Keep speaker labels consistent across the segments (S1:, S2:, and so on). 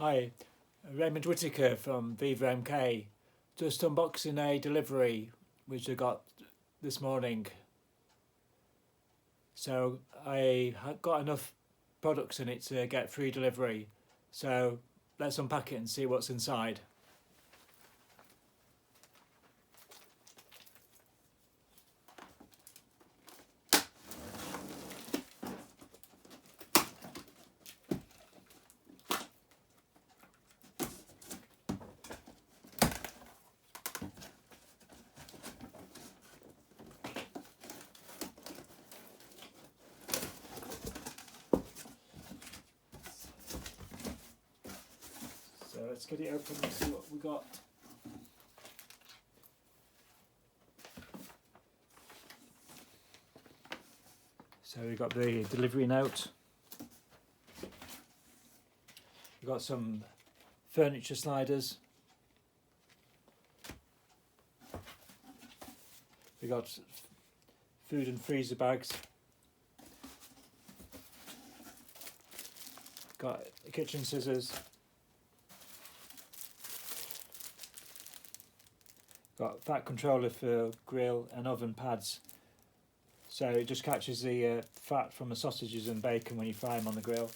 S1: Hi, Raymond Whittaker from VivaMK. Just unboxing a delivery which I got this morning. So I got enough products in it to get free delivery. So let's unpack it and see what's inside. So let's get it open and see what we got. So we got the delivery note. We got some furniture sliders. We got food and freezer bags. Got kitchen scissors. Got fat controller for grill and oven pads, so it just catches the fat from the sausages and bacon when you fry them on the grill.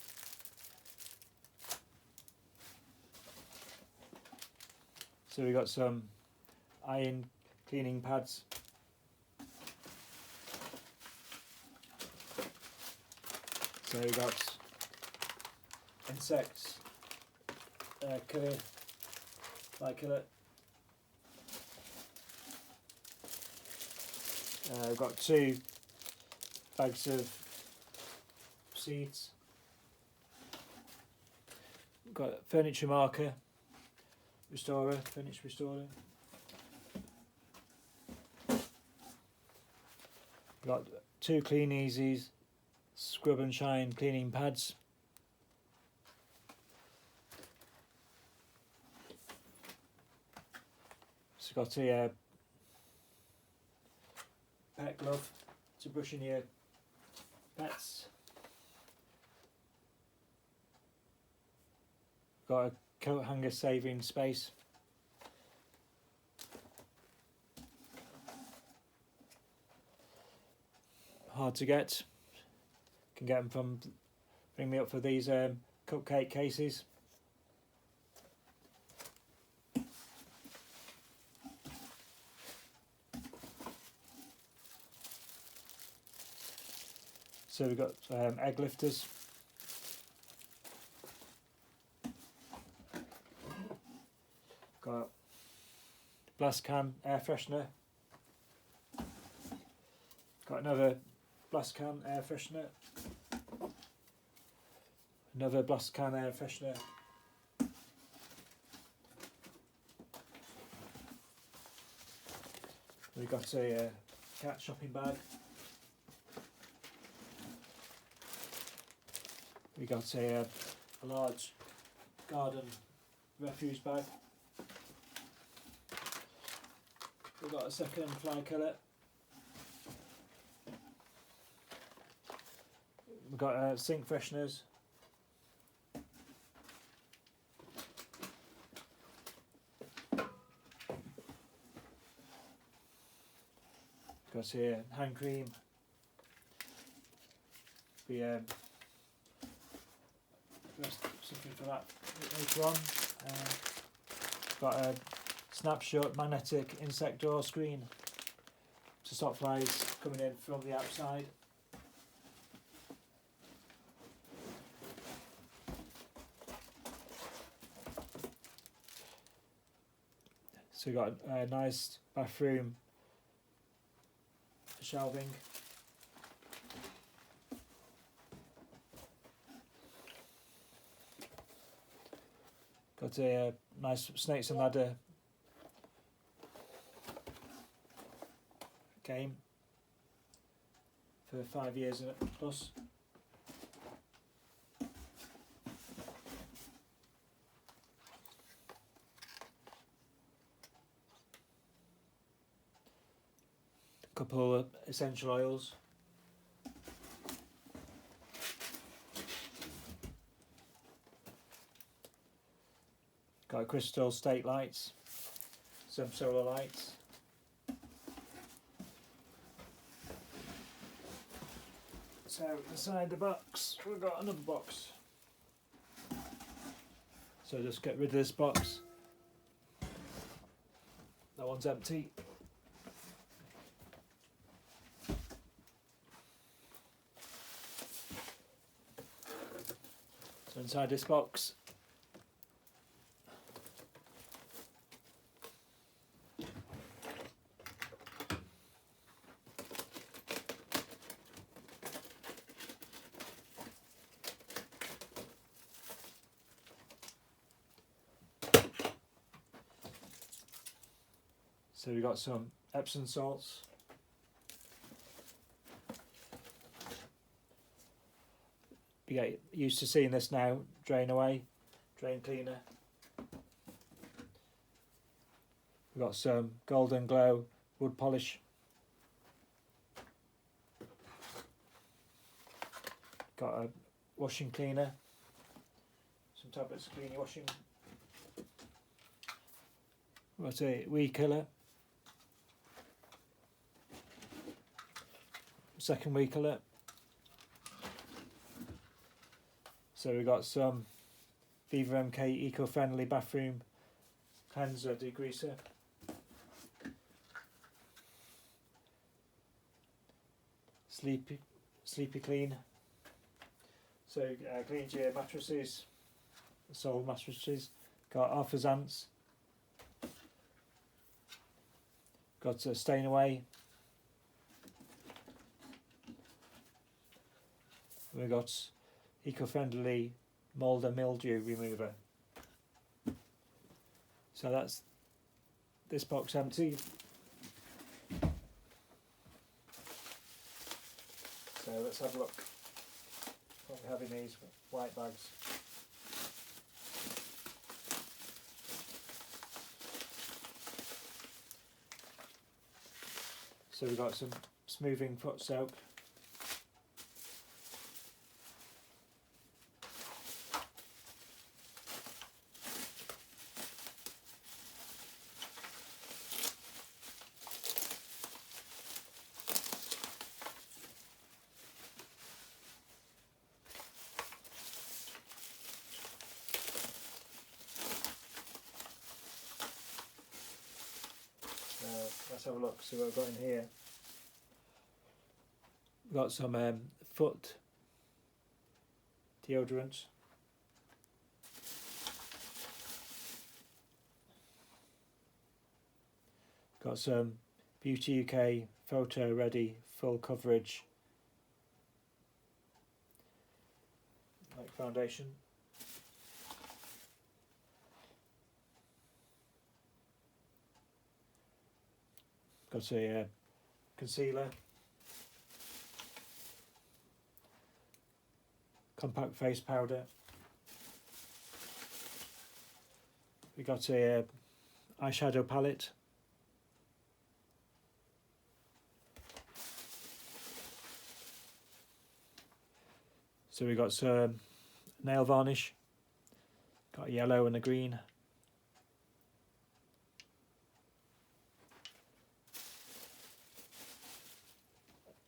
S1: So we got some iron cleaning pads. So we got insects killer, fly killer. We've got 2 bags of seeds. We've got furniture marker, restorer, furniture restorer. We've got 2 Clean Easies, scrub and shine cleaning pads. It's got a pet glove to brush in your pets. Got a coat hanger saving space. Hard to get. Can get them from, bring me up for these cupcake cases. So we've got egg lifters. Got blast can air freshener. Got another blast can air freshener. Another blast can air freshener. We've got a cat shopping bag. We got a large garden refuse bag. We've got a second fly killer. We've got sink fresheners. Got here hand cream. Something for that later on. Got a snapshot magnetic insect door screen to stop flies coming in from the outside. So we've got a nice bathroom shelving. Got a nice snakes and ladder game for 5 years plus. A couple of essential oils. Got crystal stake lights, some solar lights. So inside the box we've got another box. So just get rid of this box. That one's empty. So inside this box so we've got some Epsom salts, you get used to seeing this now, drain away, drain cleaner. We've got some Golden Glow wood polish, got a washing cleaner, some tablets of clean your washing, got a weed killer, second weed killer. So we've got some VivaMK eco-friendly bathroom cleanser degreaser, sleepy clean, so cleans your mattresses, sole mattresses. Got artisans, got a stain away, we've got eco-friendly mould and mildew remover. So that's this box empty. So let's have a look what we have in these white bags. So we've got some smoothing foot soap, let's have a look, see what we've got in here. We've got some foot deodorant, got some Beauty UK photo ready full coverage like foundation, got a concealer, compact face powder, we got a eyeshadow palette, so we got some nail varnish, got a yellow and a green,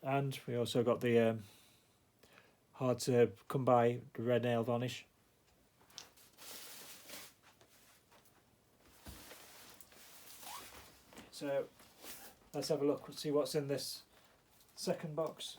S1: and we also got the hard to come by the red nail varnish. So let's have a look and see what's in this second box.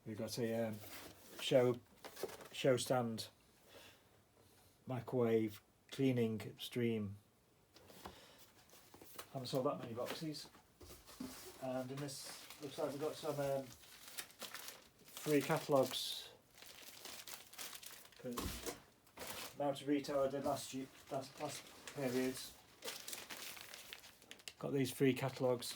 S1: We've got a show stand microwave cleaning stream. Haven't sold that many boxes. And in this looks like we've got some free catalogues for the amount of retail I did last period. Got these free catalogues.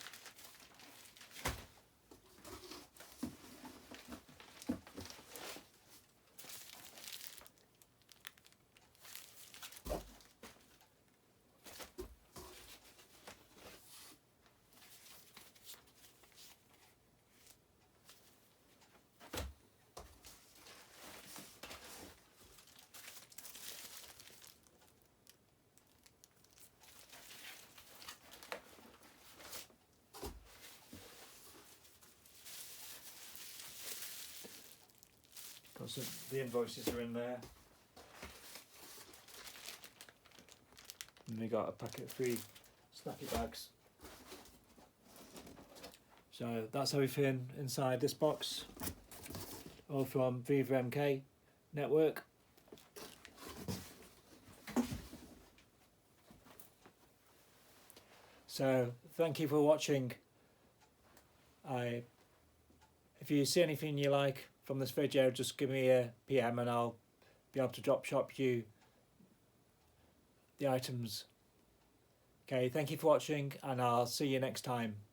S1: So the invoices are in there, and we got a packet of free snappy bags. So that's everything inside this box, all from VivaMK network. So thank you for watching. If you see anything you like from this video, just give me a PM and I'll be able to drop shop you the items. Okay, thank you for watching and I'll see you next time.